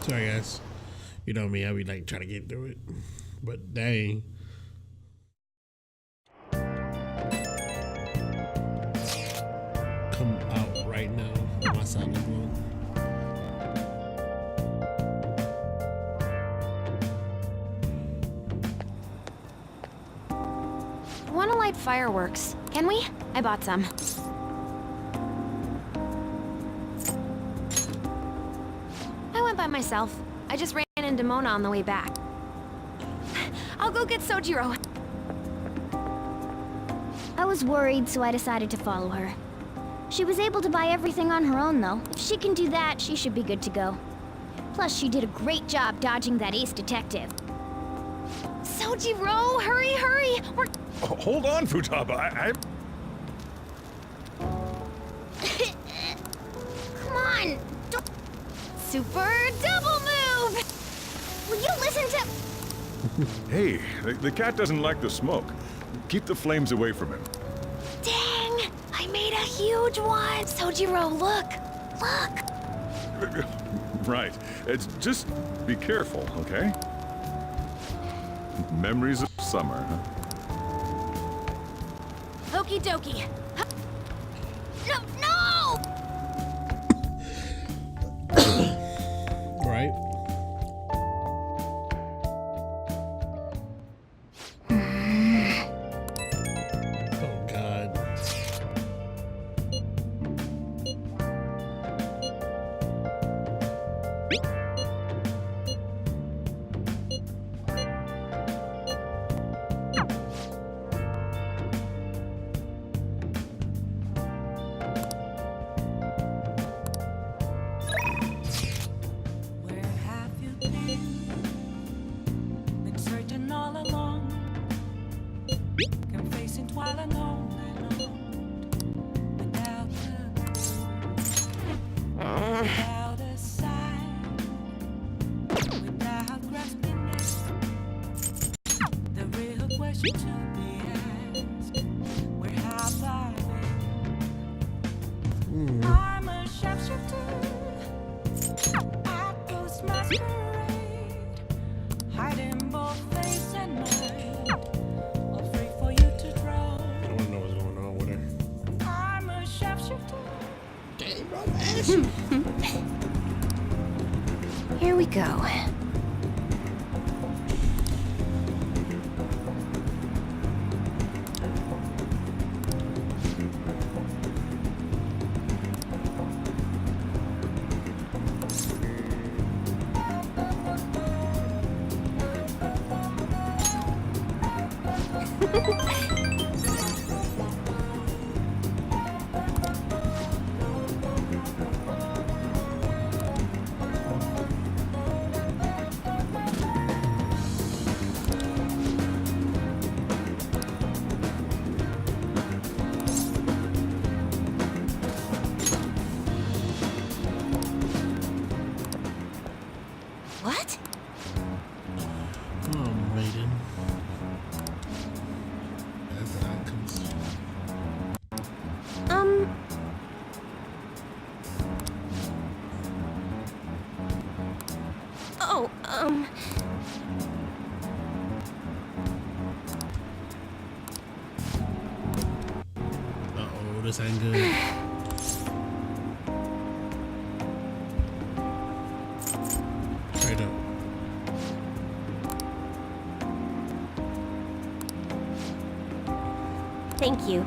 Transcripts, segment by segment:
Sorry, guys. You know me, I be like trying to get through it. But dang. Come out right now on my side of the room. Wanna light fireworks? Can we? I bought some. I went by myself. I just ran into Mona on the way back. I'll go get Sojiro. I was worried, so I decided to follow her. She was able to buy everything on her own, though. If she can do that, she should be good to go. Plus, she did a great job dodging that ace detective. Sojiro, hurry, hurry! We're... Oh, hold on, Futaba. Come on! Don't... Super double move! Will you listen to... Hey, the cat doesn't like the smoke. Keep the flames away from him. Dang! I made a huge one! Sojiro, look! Look! Right. It's just be careful, okay? Memories of summer, huh? Okie dokie. No, no! Right? Oh, God. Where have you been searching all along, complacent while alone without without a sign, without grasping it. The real question to be asked: where have I been? I'm a sharpshooter. At ghost masquerade, hiding both face and mind, all free for you to draw. I don't know what's going on with her. I'm a sharpshooter. Dang, bro, Ash. Here we go. What? Oh, maiden. That's the outcomes. Oh, Uh-oh, this ain't good. Straight up. thank you.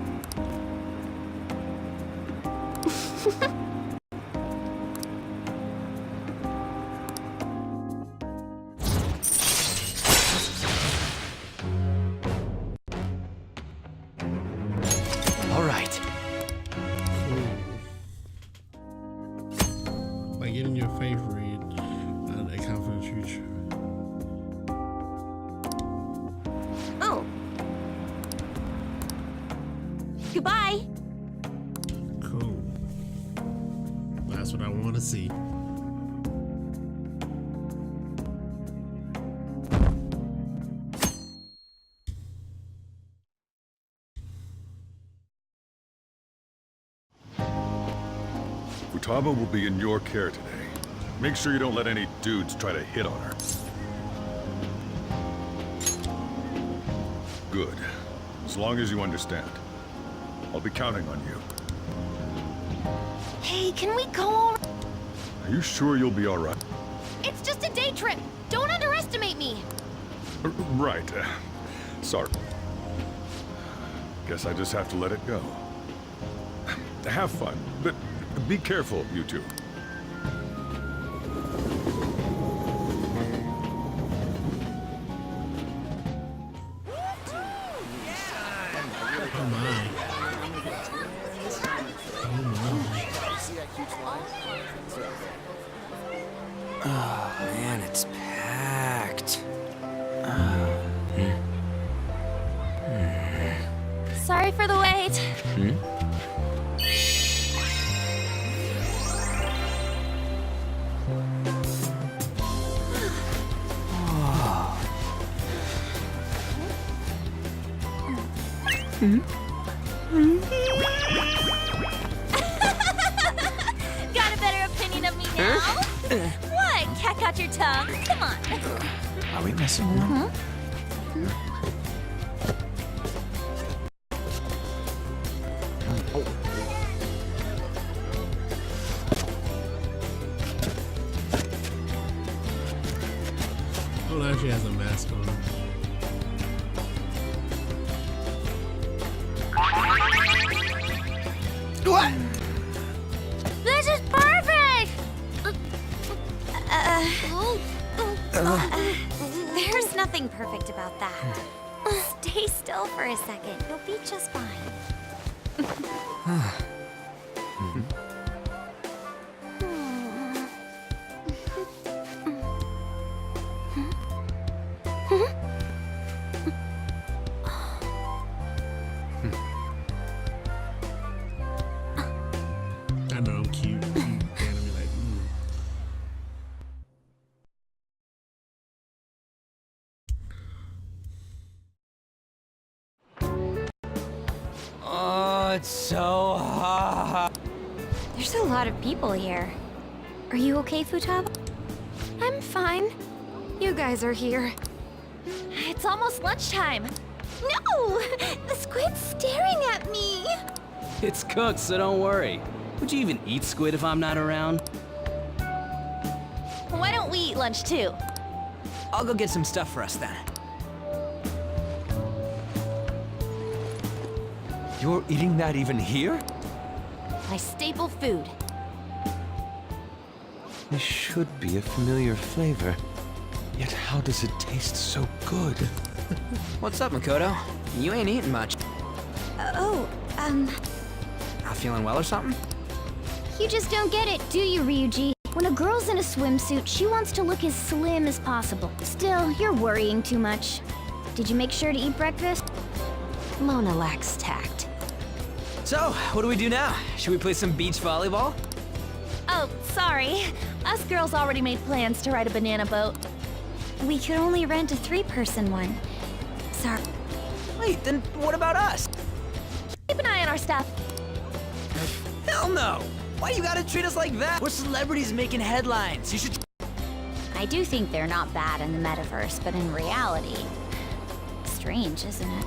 All right. Cool. Like getting your favorite account for the future. Oh. Goodbye. Cool. That's what I want to see. Futaba will be in your care today. Make sure you don't let any dudes try to hit on her. Good. As long as you understand. I'll be counting on you. Hey, can we go already? Are you sure you'll be all right? It's just a day trip. Don't underestimate me. Right. Sorry. Guess I just have to let it go. Have fun, but be careful, you two. Oh my. Oh, man, it's packed. Sorry for the wait. Got a better opinion of me now? What? Cat got your tongue? Come on. Are we messing around? Oh, now she has a mask on. What? This is perfect! There's nothing perfect about that. Stay still for a second. You'll be just fine. I know I'm cute. And I'm like, Oh, it's so hot. There's a lot of people here. Are you okay, Futaba? I'm fine. You guys are here. It's almost lunchtime. No! The squid's staring at me! It's cooked, so don't worry. Would you even eat squid if I'm not around? Why don't we eat lunch too? I'll go get some stuff for us then. You're eating that even here? My staple food. This should be a familiar flavor. Yet how does it taste so good? What's up, Makoto? You ain't eating much. Not feeling well or something? You just don't get it, do you, Ryuji? When a girl's in a swimsuit, she wants to look as slim as possible. Still, you're worrying too much. Did you make sure to eat breakfast? Mona lacks tact. So, what do we do now? Should we play some beach volleyball? Oh, sorry. Us girls already made plans to ride a banana boat. We could only rent a 3-person one. Sorry. Wait, then what about us? Keep an eye on our stuff. Hell no! Why you gotta treat us like that? We're celebrities making headlines. You should... I do think they're not bad in the metaverse, but in reality... Strange, isn't it?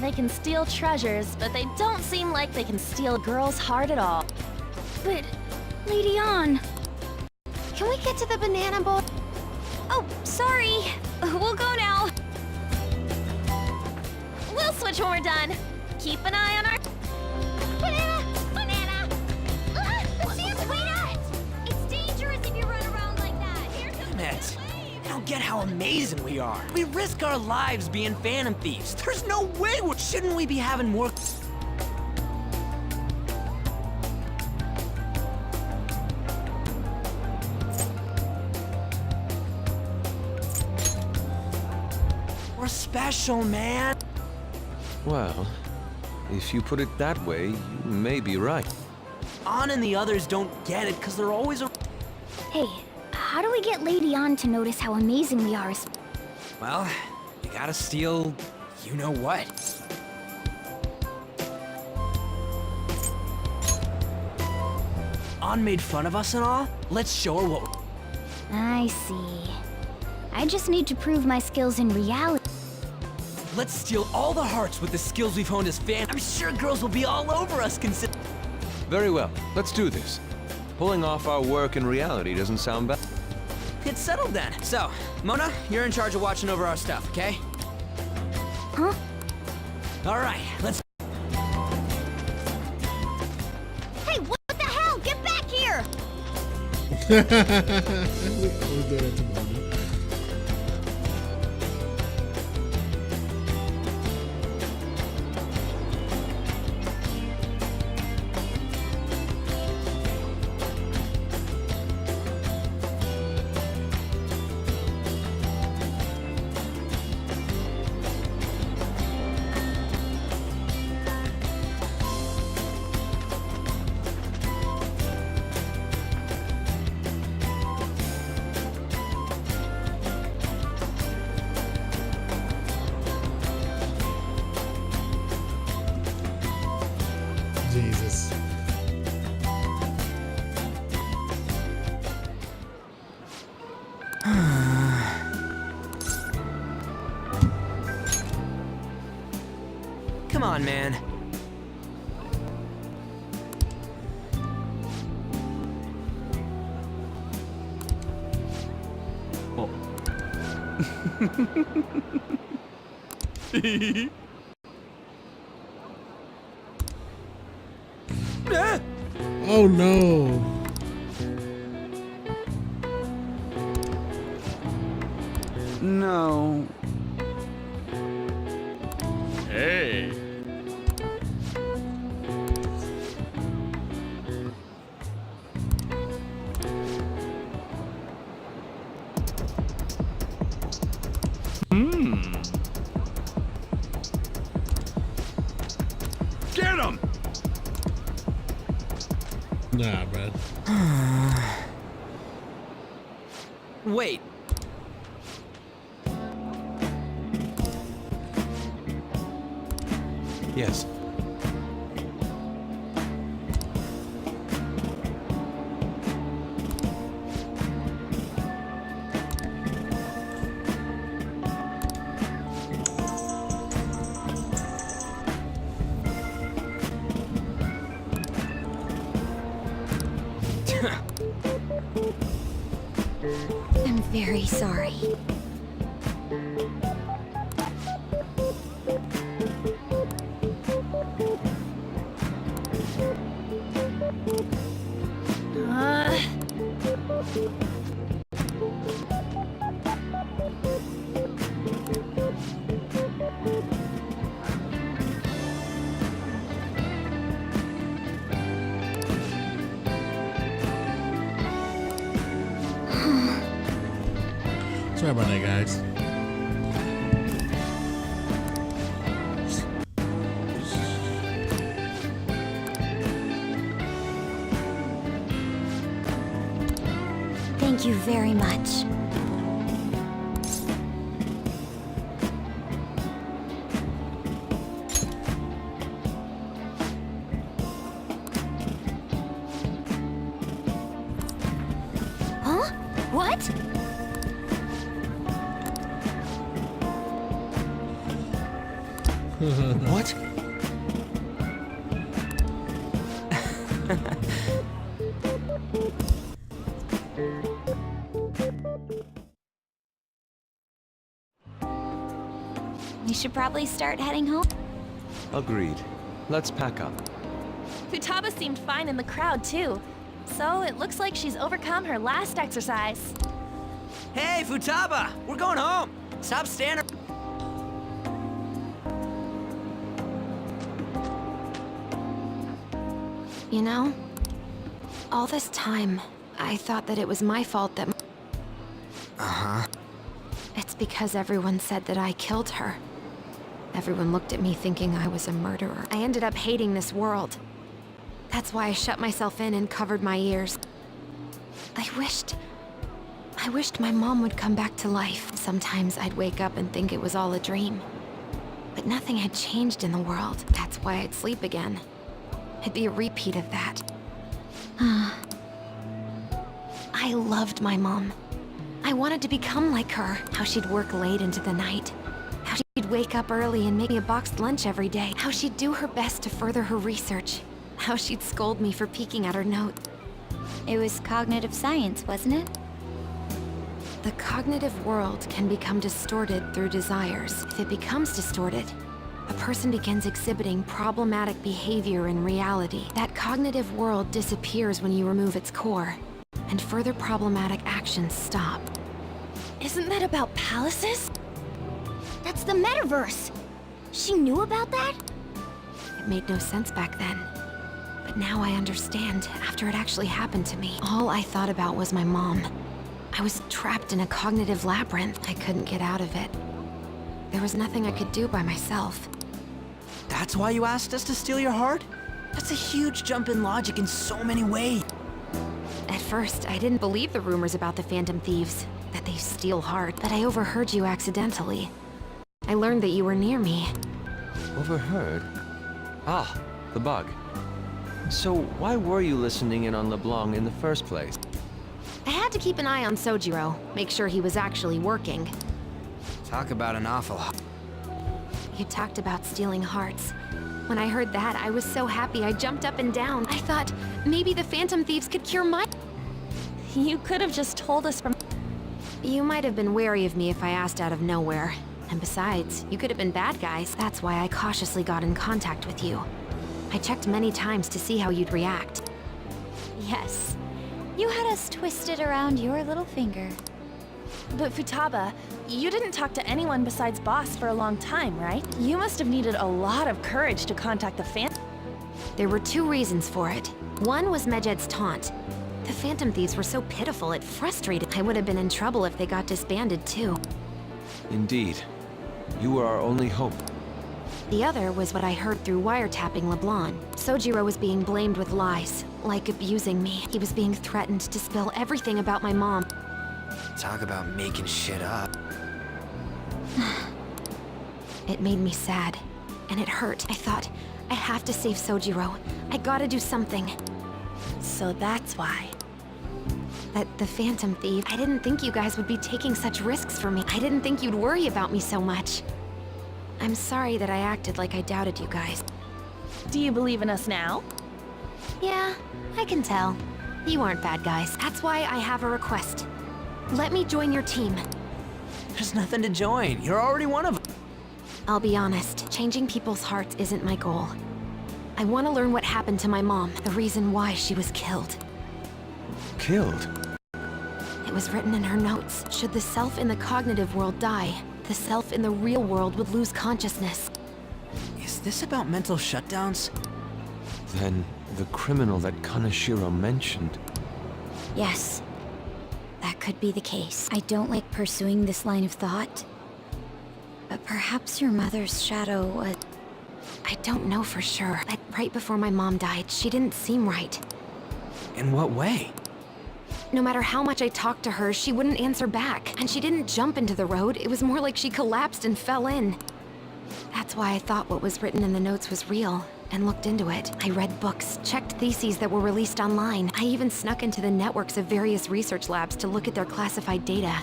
They can steal treasures, but they don't seem like they can steal a girl's heart at all. But... Lady On... Can we get to the banana boat? Oh, sorry. We'll go now. We'll switch when we're done. Keep an eye on our... Banana! Banana! Sam, wait up! It's dangerous if you run around like that. Here comes Damn it. I don't get how amazing we are. We risk our lives being phantom thieves. There's no way we're... Shouldn't we be having more... We're special, man. Well, if you put it that way, you may be right. On and the others don't get it because they're always a... Hey, how do we get Lady On to notice how amazing we are as... Well, you gotta steal... you know what. An made fun of us and all, let's show her what. I see. I just need to prove my skills in reality. Let's steal all the hearts with the skills we've honed as fans. I'm sure girls will be all over us Very well, let's do this. Pulling off our work in reality doesn't sound bad. It's settled then. So, Mona, you're in charge of watching over our stuff, okay? Huh? All right, let's. Hey, what the hell? Get back here! I was doing that to Mona. Jesus. Come on, man. Oh. Oh no. No. Hey. Get him! Nah, man. Wait. Yes. I'm very sorry. Sorry about that, guys. Thank you very much. Huh? What? What? We should probably start heading home. Agreed. Let's pack up. Futaba seemed fine in the crowd, too. So it looks like she's overcome her last exercise. Hey, Futaba! We're going home! Stop standing. You know, all this time, I thought that it was my fault that... Uh-huh. It's because everyone said that I killed her. Everyone looked at me thinking I was a murderer. I ended up hating this world. That's why I shut myself in and covered my ears. I wished my mom would come back to life. Sometimes I'd wake up and think it was all a dream. But nothing had changed in the world. That's why I'd sleep again. It'd be a repeat of that. I loved my mom. I wanted to become like her. How she'd work late into the night. How she'd wake up early and make me a boxed lunch every day. How she'd do her best to further her research. How she'd scold me for peeking at her notes. It was cognitive science, wasn't it? The cognitive world can become distorted through desires. If it becomes distorted, a person begins exhibiting problematic behavior in reality. That cognitive world disappears when you remove its core, and further problematic actions stop. Isn't that about palaces? That's the metaverse. She knew about that? It made no sense back then. But now I understand, after it actually happened to me. All I thought about was my mom. I was trapped in a cognitive labyrinth. I couldn't get out of it. There was nothing I could do by myself. That's why you asked us to steal your heart? That's a huge jump in logic in so many ways. At first, I didn't believe the rumors about the Phantom Thieves, that they steal hearts, but I overheard you accidentally. I learned that you were near me. Overheard? Ah, the bug. So why were you listening in on LeBlanc in the first place? I had to keep an eye on Sojiro, make sure he was actually working. Talk about an awful... You talked about stealing hearts. When I heard that, I was so happy I jumped up and down. I thought, maybe the Phantom Thieves could cure my... You could have just told us from... You might have been wary of me if I asked out of nowhere. And besides, you could have been bad guys. That's why I cautiously got in contact with you. I checked many times to see how you'd react. Yes. You had us twisted around your little finger. But Futaba, you didn't talk to anyone besides Boss for a long time, right? You must have needed a lot of courage to contact the Phantom. There were two reasons for it. One was Medjed's taunt. The Phantom Thieves were so pitiful, it frustrated. I would have been in trouble if they got disbanded too. Indeed. You were our only hope. The other was what I heard through wiretapping LeBlanc. Sojiro was being blamed with lies, like abusing me. He was being threatened to spill everything about my mom. Talk about making shit up. It made me sad, and it hurt. I thought, I have to save Sojiro. I gotta do something. So that's why. But the Phantom Thief, I didn't think you guys would be taking such risks for me. I didn't think you'd worry about me so much. I'm sorry that I acted like I doubted you guys. Do you believe in us now? Yeah, I can tell. You aren't bad guys. That's why I have a request. Let me join your team. There's nothing to join. You're already one of them. I'll be honest, changing people's hearts isn't my goal. I want to learn what happened to my mom, the reason why she was killed. Killed? It was written in her notes. Should the self in the cognitive world die, the self in the real world would lose consciousness. Is this about mental shutdowns? Then the criminal that Kaneshiro mentioned. Yes. That could be the case. I don't like pursuing this line of thought. But perhaps your mother's shadow was... I don't know for sure, but right before my mom died, she didn't seem right. In what way? No matter how much I talked to her, she wouldn't answer back. And she didn't jump into the road, it was more like she collapsed and fell in. That's why I thought what was written in the notes was real, and looked into it. I read books, checked theses that were released online. I even snuck into the networks of various research labs to look at their classified data.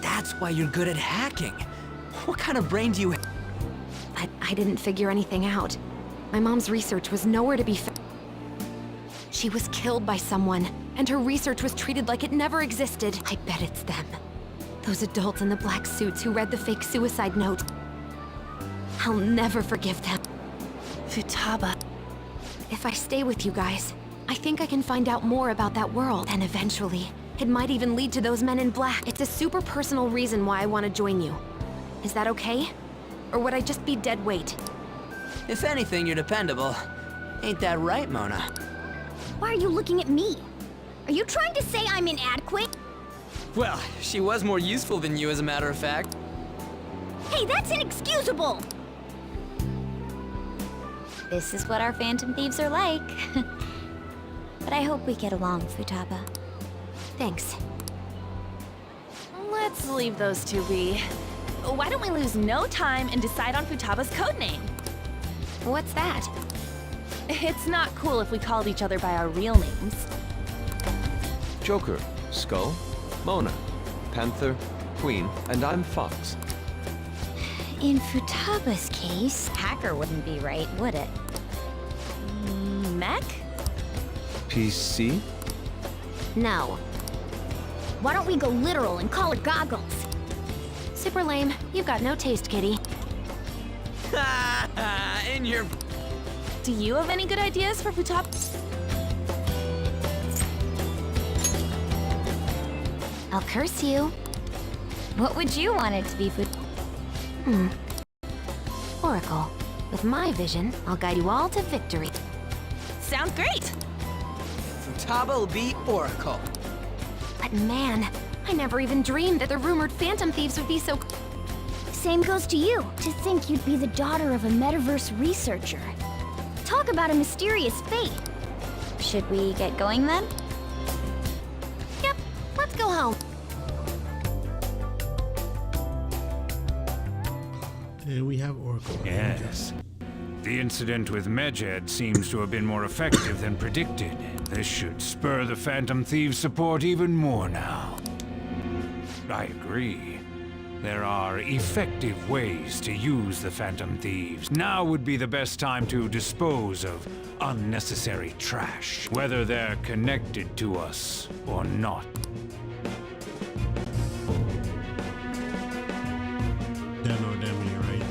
That's why you're good at hacking. What kind of brain do you... But I didn't figure anything out. My mom's research was nowhere to be found. She was killed by someone, and her research was treated like it never existed. I bet it's them. Those adults in the black suits who read the fake suicide note. I'll never forgive them. Futaba. If I stay with you guys, I think I can find out more about that world. And eventually, it might even lead to those men in black. It's a super personal reason why I want to join you. Is that okay? Or would I just be dead weight? If anything, you're dependable. Ain't that right, Mona? Why are you looking at me? Are you trying to say I'm inadequate? Well, she was more useful than you, as a matter of fact. Hey, that's inexcusable! This is what our Phantom Thieves are like. But I hope we get along, Futaba. Thanks. Let's leave those two be. Why don't we lose no time and decide on Futaba's codename? What's that? It's not cool if we called each other by our real names. Joker, Skull, Mona, Panther, Queen, and I'm Fox. In Futaba's case, hacker wouldn't be right, would it? Mech? PC? No. Why don't we go literal and call it goggles? Super lame. You've got no taste, kitty. In your... Do you have any good ideas for Futaba? I'll curse you. What would you want it to be, Oracle. With my vision, I'll guide you all to victory. Sounds great! Futaba will be Oracle. But man, I never even dreamed that the rumored Phantom Thieves would be so... Same goes to you. To think you'd be the daughter of a metaverse researcher. Talk about a mysterious fate. Should we get going then? Yep, let's go home. And we have Oracle. Yes. The incident with Medjed seems to have been more effective than predicted. This should spur the Phantom Thieves' support even more now. I agree. There are effective ways to use the Phantom Thieves. Now would be the best time to dispose of unnecessary trash, whether they're connected to us or not. Damn or damn me, right?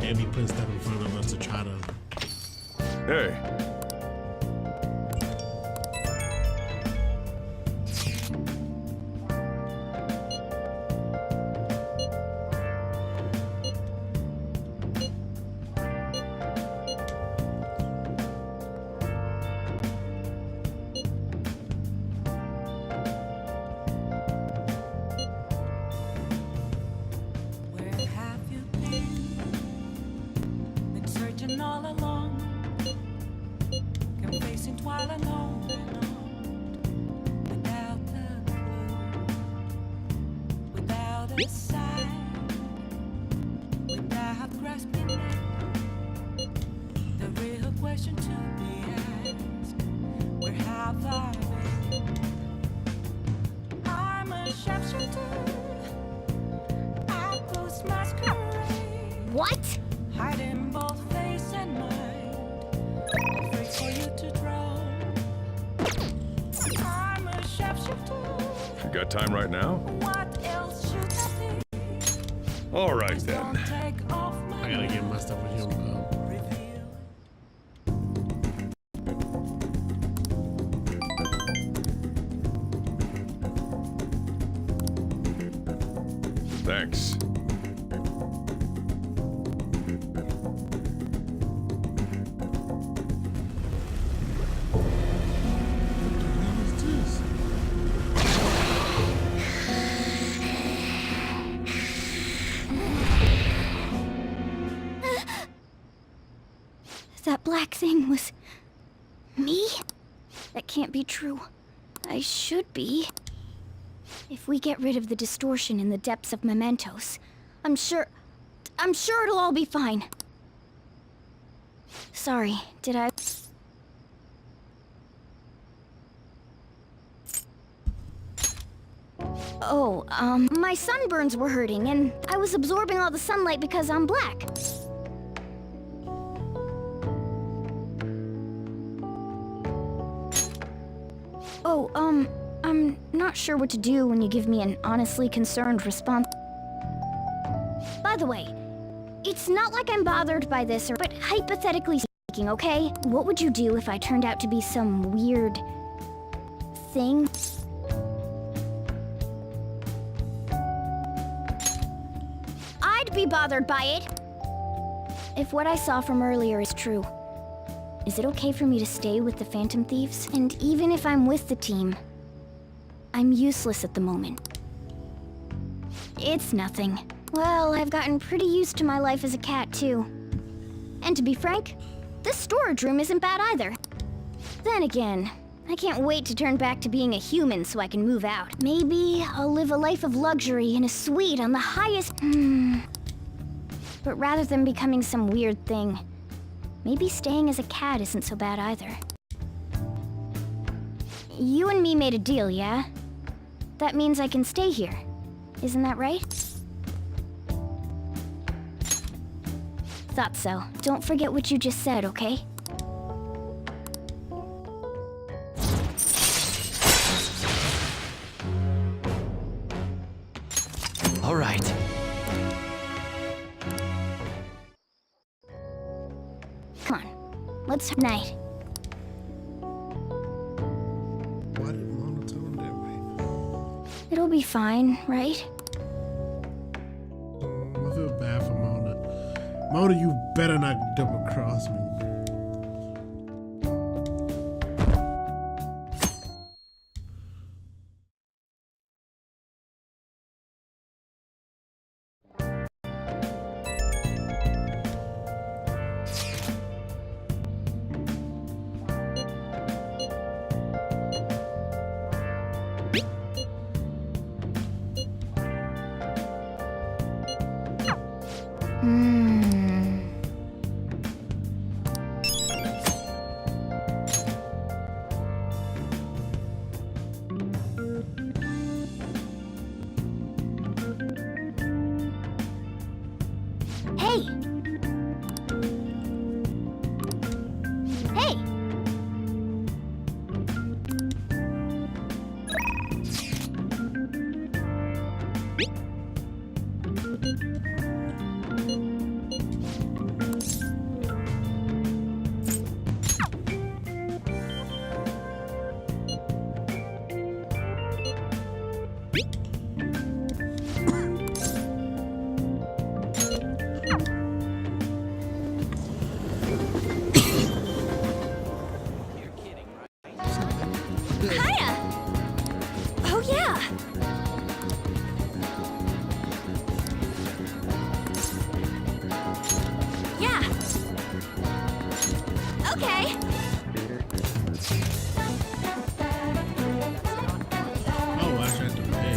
And he puts that in front of us to try to... Hey, Where have you been? Been searching all along, confessing while alone and on, without a clue, without a sign, without grasping it. The real question to be asked: where have I been? I'm a sharpshooter. I post masquerade, What? hiding both face and mind, afraid for you to draw. I'm a sharpshooter. you got time right now? What else should I be? All right Just don't then. take off my I gotta get my stuff with him. reveal. Thanks. What is this? That black thing was... me? That can't be true. I should be. If we get rid of the distortion in the depths of mementos, I'm sure it'll all be fine. Sorry, did I... Oh, my sunburns were hurting, and I was absorbing all the sunlight because I'm black. Oh, I'm not sure what to do when you give me an honestly concerned response. By the way, it's not like I'm bothered by this, but hypothetically speaking, okay? What would you do if I turned out to be some weird... thing? I'd be bothered by it! If what I saw from earlier is true, is it okay for me to stay with the Phantom Thieves? And even if I'm with the team, I'm useless at the moment. It's nothing. Well, I've gotten pretty used to my life as a cat, too. And to be frank, this storage room isn't bad either. Then again, I can't wait to turn back to being a human so I can move out. Maybe I'll live a life of luxury in a suite on the highest... But rather than becoming some weird thing, maybe staying as a cat isn't so bad either. You and me made a deal, yeah? that means I can stay here. Isn't that right? Thought so. Don't forget what you just said, okay? All right. Come on. Let's night. Why did Mona tell him that way? It'll be fine, right? I feel bad for Mona. Mona, you better not double cross me. Hey! Hey! Hiya! Oh, yeah! Yeah! Okay! Oh, I should have to pay.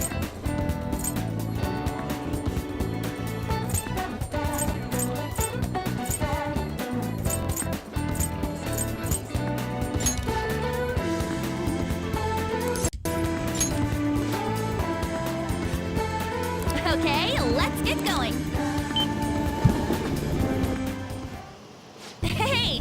Okay, let's get going. Hey!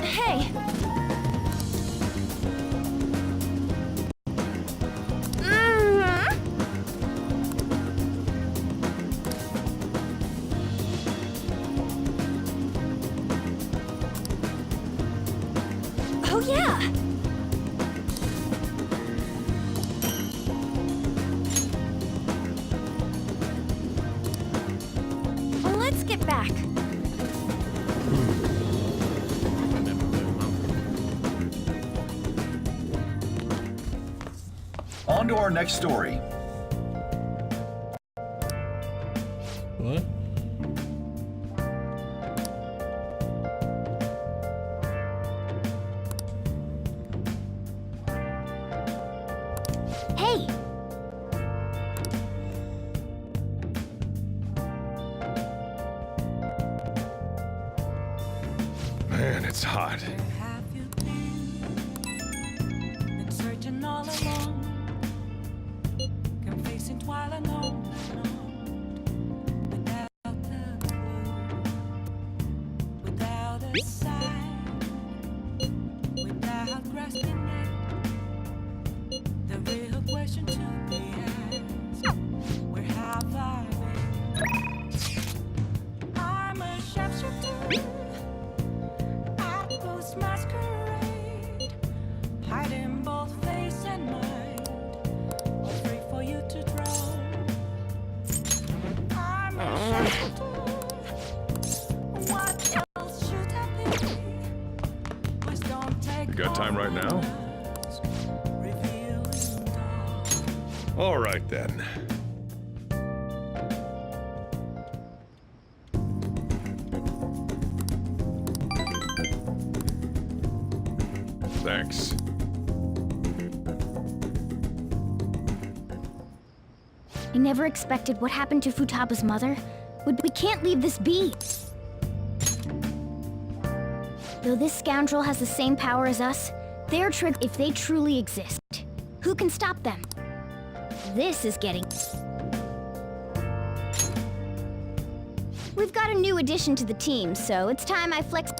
Hey! Oh, yeah! Let's get back. On to our next story. What? Hey! Man, it's hot. Have you been searching all along, confessing while alone, without a clue, without a sign, without grasping it? The real question to be asked: where have I been? I'm a sharpshooter. I post masquerade, hiding both face and mind, afraid for you to draw. I'm a sharpshooter. What else should I be? Please don't take You got time right now? All right then. Thanks. I never expected what happened to Futaba's mother. We can't leave this be. Though this scoundrel has the same power as us, they're triggered if they truly exist. Who can stop them? This is getting... We've got a new addition to the team, so it's time I flex...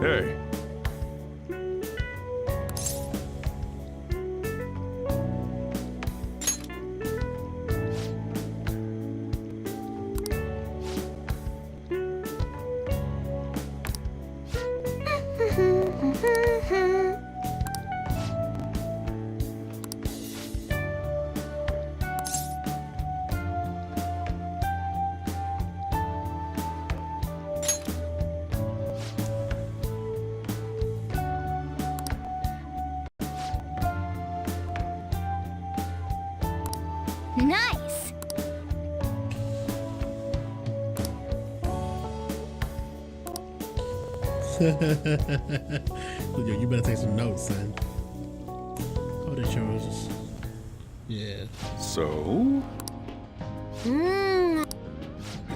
Hey. Nice! Yo, you better take some notes, son. Oh, they chose. Yeah. So?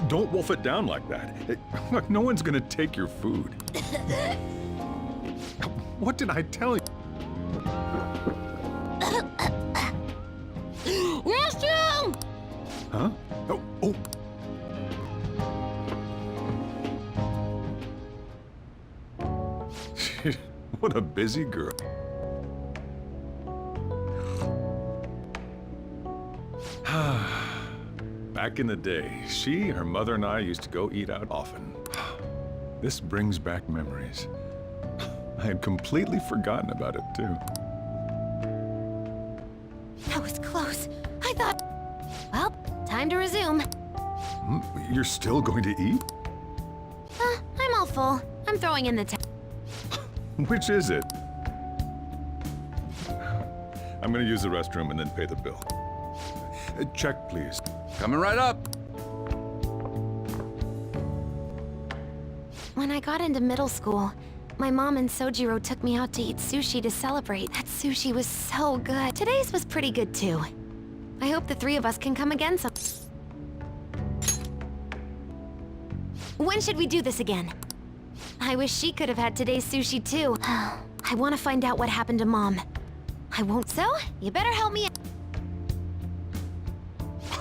Don't wolf it down like that. Look, no one's gonna take your food. What did I tell you? Restroom! Huh? Oh, oh. What a busy girl. Back in the day, she, her mother, and I used to go eat out often. This brings back memories. I had completely forgotten about it, too. That was close. I thought... Well, time to resume. You're still going to eat? I'm all full. I'm throwing in the Which is it? I'm gonna use the restroom and then pay the bill. Check, please. Coming right up. When I got into middle school, my mom and Sojiro took me out to eat sushi to celebrate. That sushi was so good. Today's was pretty good too. I hope the three of us can come again some... When should we do this again? I wish she could have had today's sushi too. I want to find out what happened to Mom. I won't, so you better help me out.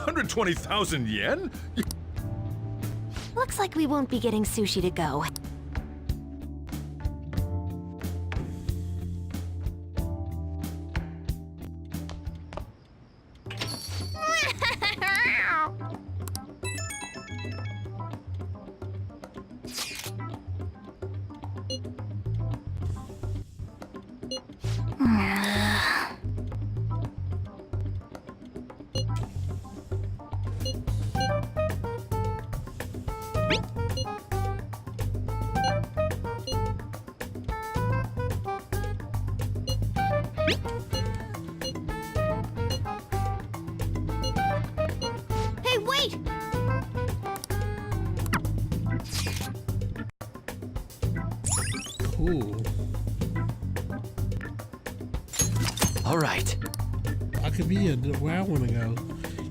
120,000 yen? Looks like we won't be getting sushi to go. Hey, wait! Cool. All right. I could be where I want to go.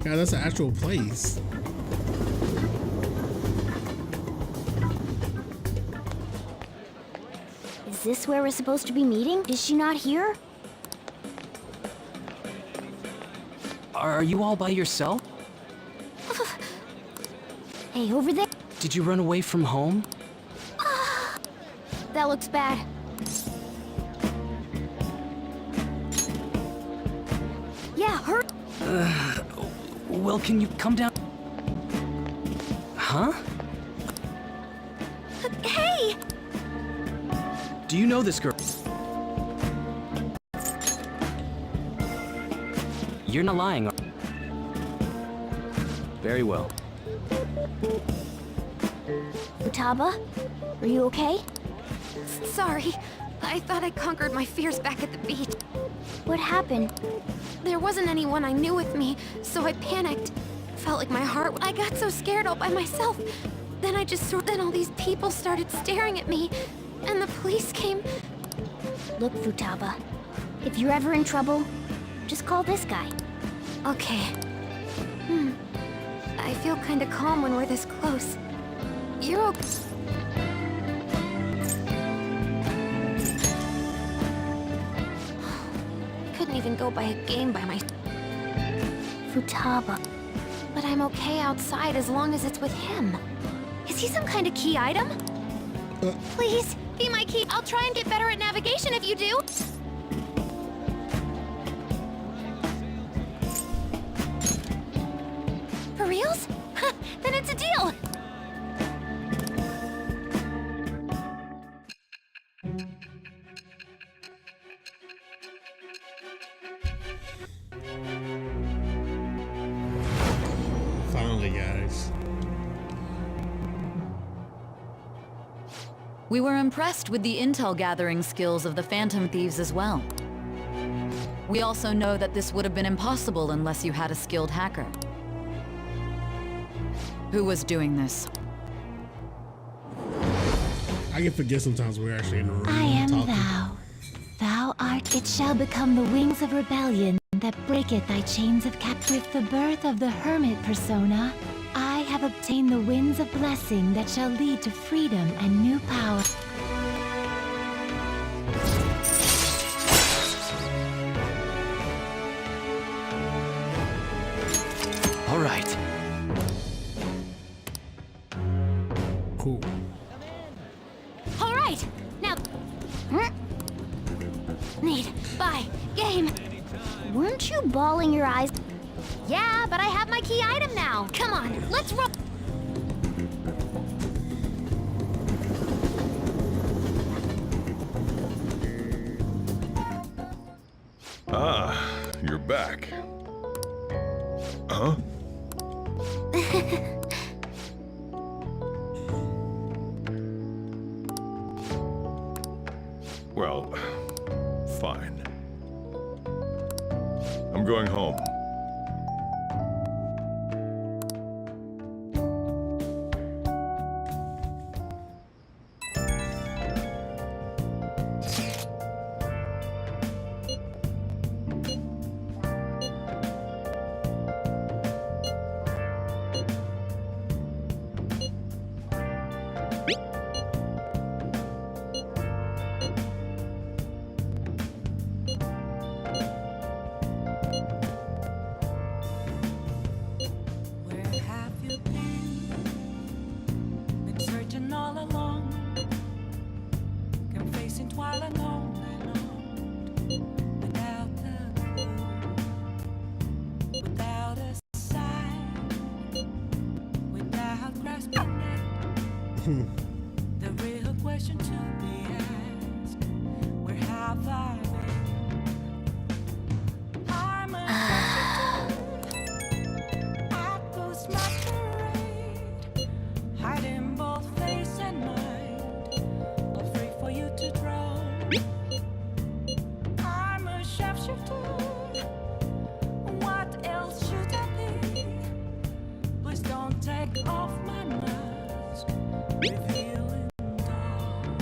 God, that's an actual place. Is this where we're supposed to be meeting? Is she not here? Are you all by yourself? Hey, over there. Did you run away from home? That looks bad. Yeah, hurry. Well, can you come down? Huh? Hey! Do you know this girl? You're not lying. Very well. Futaba, are you okay? Sorry. I thought I conquered my fears back at the beach. What happened? There wasn't anyone I knew with me, so I panicked. Felt like my heart... I got so scared all by myself. Then then all these people started staring at me, and the police came. Look, Futaba, if you're ever in trouble, just call this guy. Okay. I feel kinda calm when we're this close. You're okay. Couldn't even go buy a game by myself. Futaba. But I'm okay outside as long as it's with him. Is he some kind of key item? Please, be my key. I'll try and get better at navigation if you do. For reals? Then it's a deal. Finally, guys. We were impressed with the intel gathering skills of the Phantom Thieves as well. We also know that this would have been impossible unless you had a skilled hacker. Who was doing this? I can forget sometimes we're actually in the room. I am talking. thou. Thou art, it shall become the wings of rebellion that breaketh thy chains of With the birth of the hermit persona, I have obtained the winds of blessing that shall lead to freedom and new power. All right. Cool. All right, now. Need, buy, game. Weren't you bawling your eyes? Yeah, but I have my key item now. Come on, let's roll. Ah, you're back. Huh? Well, fine. I'm going home. Where have you been? Been searching all along. Can face it while alone without a clue, without a sign, without grasping it. The real question to be asked: where have I been? I'm a Outpost masquerade, hiding both face and mind, afraid for you to draw. I'm a sharpshooter. What else should I be? Please don't take off my mask, revealing dawn.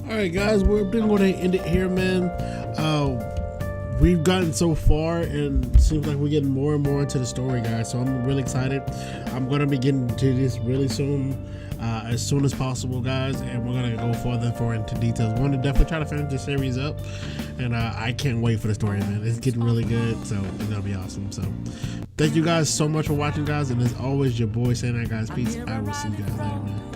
All right, guys, we're going to end it here, man. We've gotten so far, and it seems like we're getting more and more into the story, guys. So I'm really excited. I'm going to be getting to this really soon, as soon as possible, guys. And we're going to go further into details. We want to definitely try to finish this series up, and I can't wait for the story, man. It's getting really good, so it's going to be awesome. So thank you guys so much for watching, guys. And as always, your boy saying that, guys. Peace. I will see you guys later, man.